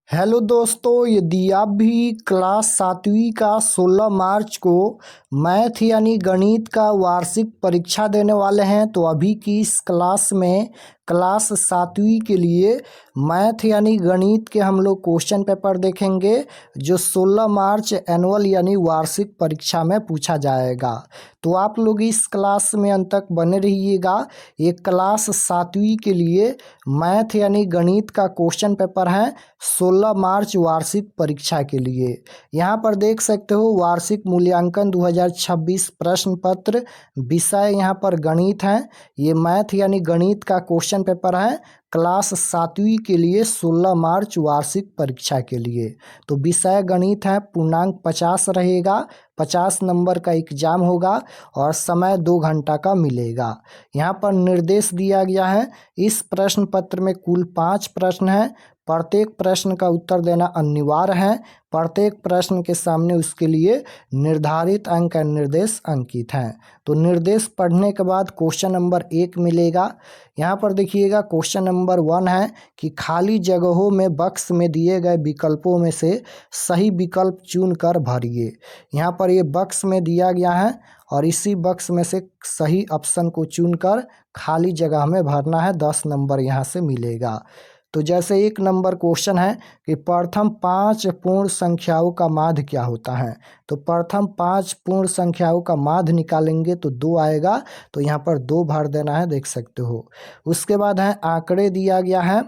Hello दोस्तों, यदि आप भी क्लास 7वीं का 16 मार्च को मैथ यानी गणित का वार्षिक परीक्षा देने वाले हैं तो अभी की इस क्लास में क्लास 7वीं के लिए मैथ यानी गणित के हम लोग क्वेश्चन पेपर देखेंगे जो 16 मार्च एनुअल यानी वार्षिक परीक्षा में पूछा जाएगा। तो आप लोग इस क्लास में अंत तक बने रहिएगा। ये क्लास 7वीं के लिए मैथ यानी गणित का क्वेश्चन पेपर है 16 मार्च वार्षिक परीक्षा के लिए। यहाँ पर देख सकते हो वार्षिक मूल्यांकन 2026 प्रश्न पत्र, विषय यहाँ पर गणित है। ये मैथ यानी गणित का क्वेश्चन पेपर है क्लास 7वीं के लिए 16 मार्च वार्षिक परीक्षा के लिए। तो विषय गणित है, पूर्णांक 50 रहेगा, 50 नंबर का एग्जाम होगा और समय 2 घंटा का मिलेगा। यहाँ पर निर्देश दिया गया है। इस प्रश्न पत्र में कुल 5 प्रश्न हैं। प्रत्येक प्रश्न का उत्तर देना अनिवार्य है। प्रत्येक प्रश्न के सामने उसके लिए निर्धारित अंक या निर्देश अंकित हैं। तो निर्देश पढ़ने के बाद क्वेश्चन नंबर 1 मिलेगा। यहाँ पर देखिएगा क्वेश्चन नंबर 1 है कि खाली जगहों में बक्स में दिए गए विकल्पों में से सही विकल्प चुनकर भरिए। यहाँ पर ये बक्स में दिया गया है और इसी बक्स में से सही ऑप्शन को चुनकर खाली जगह में भरना है। 10 नंबर यहाँ से मिलेगा। तो जैसे 1 नंबर क्वेश्चन है कि प्रथम 5 पूर्ण संख्याओं का माध्य क्या होता है। तो प्रथम 5 पूर्ण संख्याओं का माध्य निकालेंगे तो 2 आएगा। तो यहाँ पर 2 भर देना है, देख सकते हो। उसके बाद है आंकड़े दिया गया है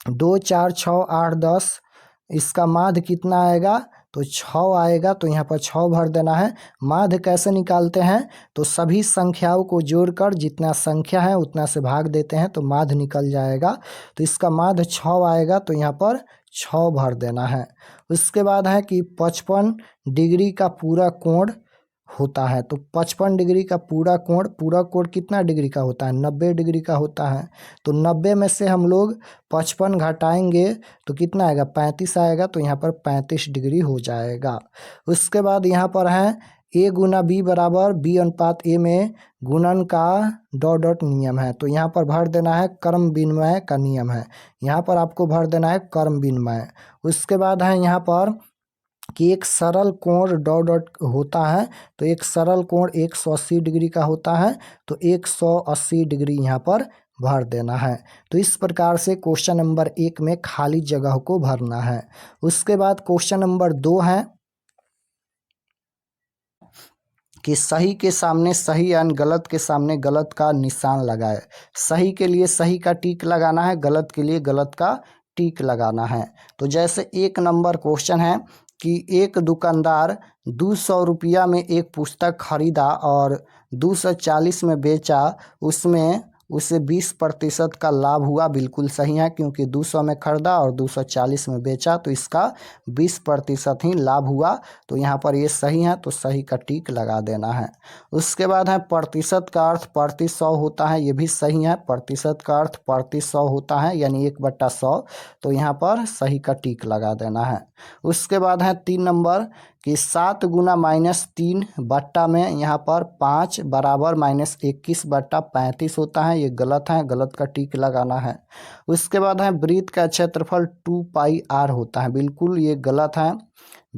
2, 4, 6, 8, 10। इसका माध्य कितना आएगा तो 6 आएगा। तो यहाँ पर 6 भर देना है। माध्य कैसे निकालते हैं तो सभी संख्याओं को जोड़कर जितना संख्या है उतना से भाग देते हैं तो माध्य निकल जाएगा। तो इसका माध्य 6 आएगा। तो यहाँ पर 6 भर देना है। उसके बाद है कि 55 डिग्री का पूरा कोण होता है। तो 55 डिग्री का पूरा कोण कितना डिग्री का होता है 90 डिग्री का होता है। तो 90 में से हम लोग 55 घटाएंगे तो कितना आएगा 35 आएगा। तो यहाँ पर 35 डिग्री हो जाएगा। उसके बाद यहाँ पर है a गुना b बराबर b अनुपात a में गुणन का डॉट डॉट नियम है। तो यहाँ पर भर देना है क्रम विनिमय का नियम है। यहाँ पर आपको भर देना है क्रम विनिमय। उसके बाद है यहाँ पर कि एक सरल कोण डॉट डॉट होता है। तो एक सरल कोण 180 डिग्री का होता है। तो 180 डिग्री यहाँ पर भर देना है। तो इस प्रकार से क्वेश्चन नंबर 1 में खाली जगह को भरना है। उसके बाद क्वेश्चन नंबर 2 है कि सही के सामने सही यानी गलत के सामने गलत का निशान लगाए। सही के लिए सही का टिक लगाना है, गलत के लिए गलत का टिक लगाना है। तो जैसे 1 नंबर क्वेश्चन है कि एक दुकानदार 200 रुपया में एक पुस्तक खरीदा और 240 में बेचा, उसमें उसे 20% का लाभ हुआ। बिल्कुल सही है क्योंकि 200 में खरीदा और 240 में बेचा तो इसका 20% ही लाभ हुआ। तो यहाँ पर ये सही है तो सही का टिक लगा देना है। उसके बाद है प्रतिशत का अर्थ प्रति 100 होता है। ये भी सही है, प्रतिशत का अर्थ प्रति 100 होता है यानी 1/100। तो यहाँ पर सही का टिक लगा देना है। उसके बाद है 3 नंबर कि 7 गुना -3 बट्टा में यहाँ पर 5 बराबर -21/35 होता है। ये गलत है, गलत का टिक लगाना है। उसके बाद है वृत्त का क्षेत्रफल 2πr होता है। बिल्कुल ये गलत है।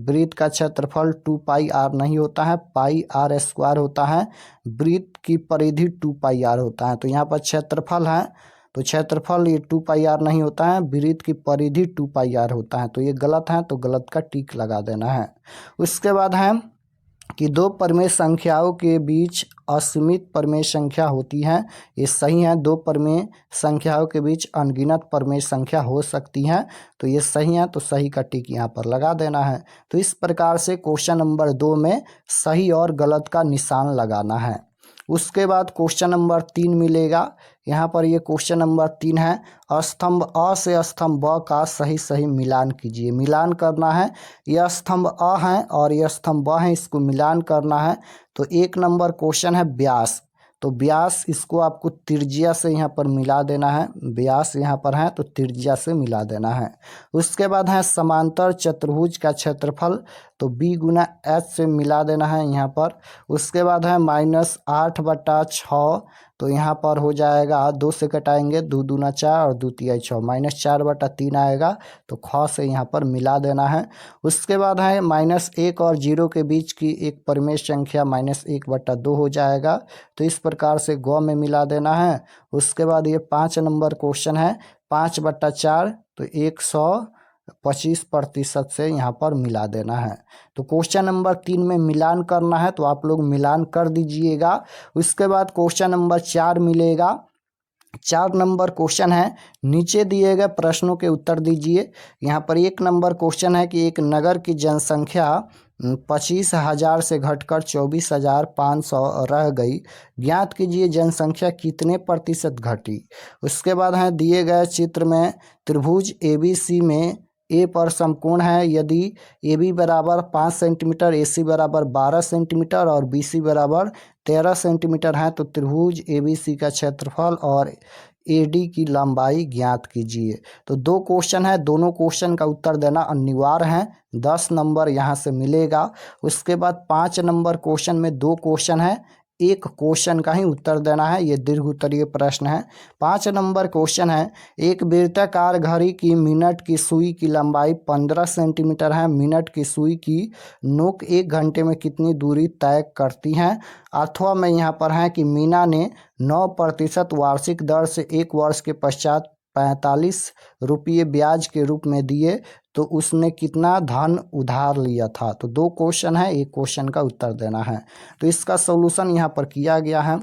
वृत्त का क्षेत्रफल 2πr नहीं होता है, πr² होता है। वृत्त की परिधि 2πr होता है। तो यहाँ पर क्षेत्रफल है तो क्षेत्रफल ये 2πr नहीं होता है, वृत्त की परिधि 2πr होता है। तो ये गलत है तो गलत का टिक लगा देना है। उसके बाद है कि 2 परिमेय संख्याओं के बीच असीमित परिमेय संख्या होती है। ये सही है। 2 परिमेय संख्याओं के बीच अनगिनत परिमेय संख्या हो सकती है। तो ये सही है तो सही का टिक यहाँ पर लगा देना है। तो इस प्रकार से क्वेश्चन नंबर 2 में सही और गलत का निशान लगाना है। उसके बाद क्वेश्चन नंबर 3 मिलेगा। यहाँ पर ये क्वेश्चन नंबर 3 है स्तंभ अ से स्तंभ ब का सही सही मिलान कीजिए। मिलान करना है। यह स्तंभ अ है और यह स्तंभ ब है, इसको मिलान करना है। तो 1 नंबर क्वेश्चन है व्यास। तो व्यास इसको आपको त्रिज्या से यहाँ पर मिला देना है। व्यास यहाँ पर है तो त्रिज्या से मिला देना है। उसके बाद है समांतर चतुर्भुज का क्षेत्रफल। तो b गुना h से मिला देना है यहाँ पर। उसके बाद है -8/6 तो यहाँ पर हो जाएगा 2 से कटाएंगे, 2 दूना 4 और 2 तिया 6, -4/3 आएगा। तो ख से यहाँ पर मिला देना है। उसके बाद है -1 और 0 के बीच की एक परिमेय संख्या -1/2 हो जाएगा। तो इस प्रकार से ग में मिला देना है। उसके बाद ये 5 नंबर क्वेश्चन है, 5/4 तो 125% से यहाँ पर मिला देना है। तो क्वेश्चन नंबर 3 में मिलान करना है, तो आप लोग मिलान कर दीजिएगा। उसके बाद क्वेश्चन नंबर 4 मिलेगा। 4 नंबर क्वेश्चन है, नीचे दिए गए प्रश्नों के उत्तर दीजिए। यहाँ पर 1 नंबर क्वेश्चन है कि एक नगर की जनसंख्या 25,000 से घटकर 24,500 रह गई, ज्ञात कीजिए जनसंख्या कितने प्रतिशत घटी। उसके बाद है दिए गए चित्र में त्रिभुज ABC में ए पर समकोण है, यदि AB बराबर 5 सेंटीमीटर, AC बराबर 12 सेंटीमीटर और BC बराबर 13 सेंटीमीटर है, तो त्रिभुज ABC का क्षेत्रफल और AD की लंबाई ज्ञात कीजिए। तो 2 क्वेश्चन है, दोनों क्वेश्चन का उत्तर देना अनिवार्य है, 10 नंबर यहाँ से मिलेगा। उसके बाद 5 नंबर क्वेश्चन में 2 क्वेश्चन है, एक क्वेश्चन का ही उत्तर देना है, ये दीर्घ उत्तरीय प्रश्न है। 5 नंबर क्वेश्चन है, एक वृत्ताकार घड़ी की मिनट की सुई की लंबाई 15 सेंटीमीटर है, मिनट की सुई की नोक 1 घंटे में कितनी दूरी तय करती हैं। अथवा में यहाँ पर है कि मीना ने 9% वार्षिक दर से 1 वर्ष के पश्चात 45 रुपये ब्याज के रूप में दिए, तो उसने कितना धन उधार लिया था। तो 2 क्वेश्चन है, एक क्वेश्चन का उत्तर देना है। तो इसका सॉल्यूशन यहाँ पर किया गया है।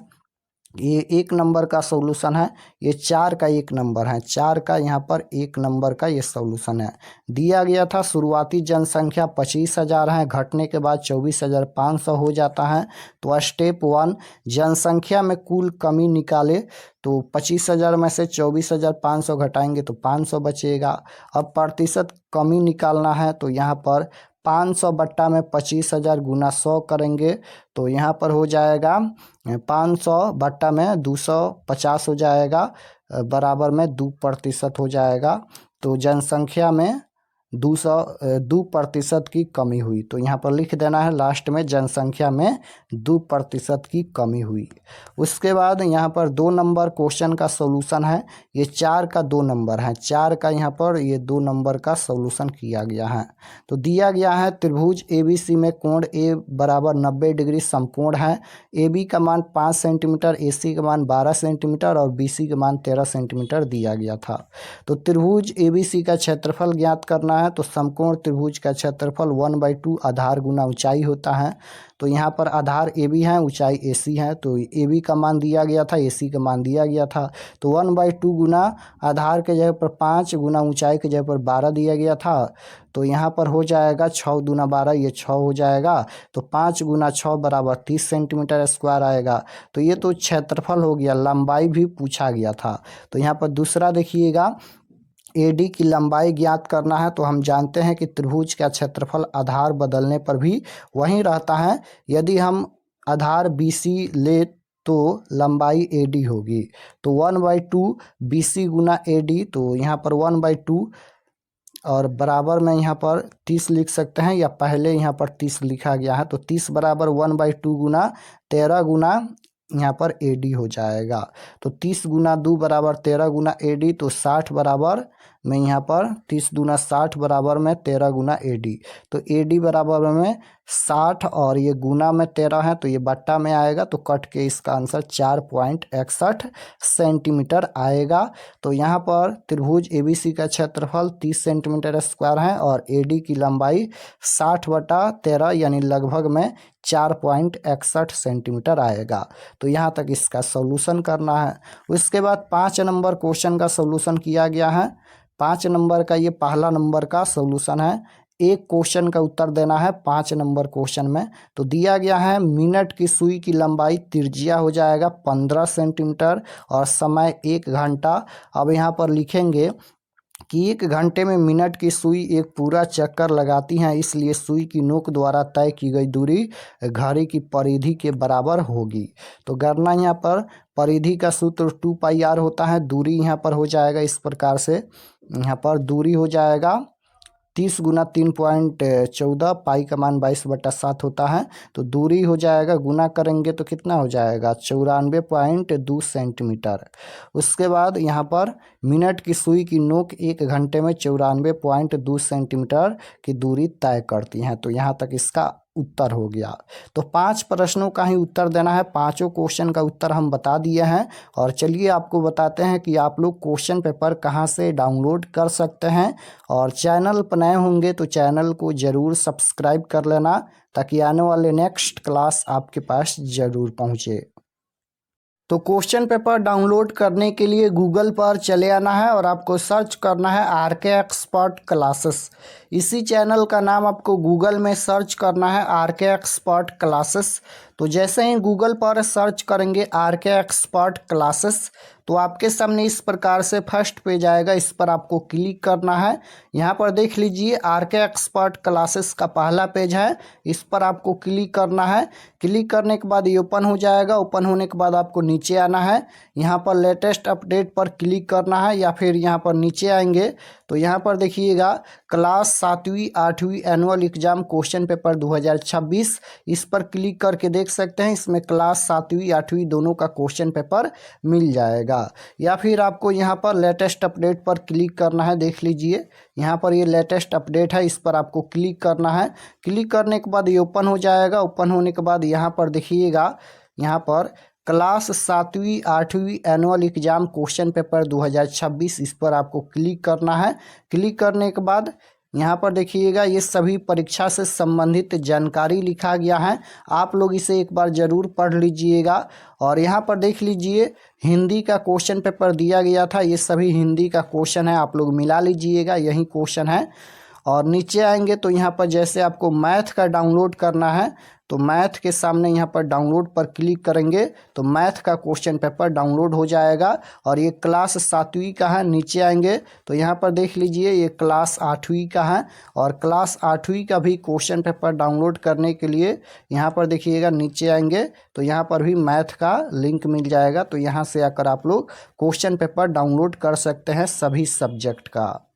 ये 1 नंबर का सॉल्यूशन है, ये 4 का 1 नंबर है, 4 का यहाँ पर 1 नंबर का ये सॉल्यूशन है। दिया गया था शुरुआती जनसंख्या 25,000 है, घटने के बाद 24,500 हो जाता है। तो स्टेप 1 जनसंख्या में कुल कमी निकाले, तो 25,000 में से 24,500 घटाएंगे तो 500 बचेगा। अब प्रतिशत कमी निकालना है, तो यहाँ पर 500 बट्टा में 25,000 गुना 100 करेंगे, तो यहाँ पर हो जाएगा 500 बट्टा में 250 हो जाएगा, बराबर में 2% हो जाएगा। तो जनसंख्या में 2% की कमी हुई, तो यहाँ पर लिख देना है लास्ट में जनसंख्या में 2% की कमी हुई। उसके बाद यहाँ पर 2 नंबर क्वेश्चन का सॉल्यूशन है, ये 4 का 2 नंबर है, 4 का यहाँ पर ये 2 नंबर का सॉल्यूशन किया गया है। तो दिया गया है त्रिभुज ABC में कोण A बराबर 90 डिग्री समकोण है, AB का मान 5 सेंटीमीटर, AC का मान 12 सेंटीमीटर और BC का मान 13 सेंटीमीटर दिया गया था। तो त्रिभुज ABC का क्षेत्रफल ज्ञात करना है, तो समकोण त्रिभुज का क्षेत्रफल 1/2 आधार गुना ऊंचाई होता है। तो यहाँ पर आधार AB है, ऊंचाई AC है, तो AB का मान दिया गया था, AC का मान दिया गया था। तो 1/2 गुना आधार के जगह पर 5 गुना ऊंचाई के जगह पर 12 दिया गया था, तो यहाँ पर हो जाएगा 6 दूना 12, ये 6 हो जाएगा। तो 5 गुना 6 बराबर 30 सेंटीमीटर स्क्वायर आएगा। तो ये तो क्षेत्रफल हो गया, लंबाई भी पूछा गया था। तो यहाँ पर दूसरा देखिएगा, AD की लंबाई ज्ञात करना है, तो हम जानते हैं कि त्रिभुज का क्षेत्रफल आधार बदलने पर भी वहीं रहता है। यदि हम आधार BC ले तो लंबाई AD होगी, तो 1/2 BC गुना AD, तो यहाँ पर 1/2 और बराबर में यहाँ पर 30 लिख सकते हैं, या पहले यहाँ पर 30 लिखा गया है, तो 30 बराबर 1/2 गुना 13 गुना यहाँ पर AD हो जाएगा। तो 30 गुना 2 बराबर 13 गुना AD, तो 60 बराबर में यहाँ पर 30 दूना 60 बराबर में 13 गुना AD, तो AD बराबर में 60 और ये गुना में 13 है, तो ये बट्टा में आएगा, तो कट के इसका आंसर 4.61 सेंटीमीटर आएगा। तो यहाँ पर त्रिभुज ABC का क्षेत्रफल 30 सेंटीमीटर स्क्वायर है और AD की लंबाई 60/13 यानी लगभग में 4.61 सेंटीमीटर आएगा। तो यहाँ तक इसका सॉल्यूशन करना है। उसके बाद 5 नंबर क्वेश्चन का सॉल्यूशन किया गया है। 5 नंबर का ये पहला नंबर का सॉल्यूशन है, एक क्वेश्चन का उत्तर देना है 5 नंबर क्वेश्चन में। तो दिया गया है मिनट की सुई की लंबाई त्रिज्या हो जाएगा 15 सेंटीमीटर और समय 1 घंटा। अब यहाँ पर लिखेंगे कि 1 घंटे में मिनट की सुई एक पूरा चक्कर लगाती हैं, इसलिए सुई की नोक द्वारा तय की गई दूरी घड़ी की परिधि के बराबर होगी। तो गणना यहाँ पर परिधि का सूत्र 2πr होता है, दूरी यहाँ पर हो जाएगा इस प्रकार से, यहाँ पर दूरी हो जाएगा 30 गुना 3.14, पाई का मान 22/7 होता है। तो दूरी हो जाएगा, गुना करेंगे तो कितना हो जाएगा 94.2 सेंटीमीटर। उसके बाद यहाँ पर मिनट की सुई की नोक 1 घंटे में 94.2 सेंटीमीटर की दूरी तय करती हैं। तो यहाँ तक इसका उत्तर हो गया। तो 5 प्रश्नों का ही उत्तर देना है, पांचों क्वेश्चन का उत्तर हम बता दिए हैं। और चलिए आपको बताते हैं कि आप लोग क्वेश्चन पेपर कहाँ से डाउनलोड कर सकते हैं। और चैनल पर नए होंगे तो चैनल को ज़रूर सब्सक्राइब कर लेना, ताकि आने वाले नेक्स्ट क्लास आपके पास ज़रूर पहुँचे। तो क्वेश्चन पेपर डाउनलोड करने के लिए गूगल पर चले आना है और आपको सर्च करना है आरके एक्सपर्ट क्लासेस। इसी चैनल का नाम आपको गूगल में सर्च करना है आरके एक्सपर्ट क्लासेस। तो जैसे ही गूगल पर सर्च करेंगे आरके एक्सपर्ट क्लासेस, तो आपके सामने इस प्रकार से फर्स्ट पेज आएगा, इस पर आपको क्लिक करना है। यहाँ पर देख लीजिए आरके एक्सपर्ट क्लासेस का पहला पेज है, इस पर आपको क्लिक करना है। क्लिक करने के बाद ये ओपन हो जाएगा। ओपन होने के बाद आपको नीचे आना है, यहाँ पर लेटेस्ट अपडेट पर क्लिक करना है, या फिर यहाँ पर नीचे आएंगे तो यहाँ पर देखिएगा क्लास 7वीं 8वीं एनुअल एग्जाम क्वेश्चन पेपर 2026, इस पर क्लिक करके देख सकते हैं इसमें क्लास 7वीं 8वीं दोनों का क्वेश्चन पेपर मिल जाएगा। या फिर आपको यहाँ पर लेटेस्ट अपडेट पर क्लिक करना है, देख लीजिए यहाँ पर ये लेटेस्ट अपडेट है, इस पर आपको क्लिक करना है। क्लिक करने के बाद ये ओपन हो जाएगा। ओपन होने के बाद यहाँ पर देखिएगा यहाँ पर क्लास 7वीं 8वीं एनुअल एग्जाम क्वेश्चन पेपर 2026, इस पर आपको क्लिक करना है। क्लिक करने के बाद यहाँ पर देखिएगा ये सभी परीक्षा से संबंधित जानकारी लिखा गया है, आप लोग इसे एक बार ज़रूर पढ़ लीजिएगा। और यहाँ पर देख लीजिए हिंदी का क्वेश्चन पेपर दिया गया था, ये सभी हिंदी का क्वेश्चन है, आप लोग मिला लीजिएगा, यही क्वेश्चन है। और नीचे आएंगे तो यहाँ पर जैसे आपको मैथ का डाउनलोड करना है, तो मैथ के सामने यहाँ पर डाउनलोड पर क्लिक करेंगे तो मैथ का क्वेश्चन पेपर डाउनलोड हो जाएगा। और ये क्लास 7वीं का है, नीचे आएंगे तो यहाँ पर देख लीजिए ये क्लास 8वीं का है। और क्लास 8वीं का भी क्वेश्चन पेपर डाउनलोड करने के लिए यहाँ पर देखिएगा नीचे आएंगे तो यहाँ पर भी मैथ का लिंक मिल जाएगा। तो यहाँ से आकर आप लोग क्वेश्चन पेपर डाउनलोड कर सकते हैं सभी सब्जेक्ट का।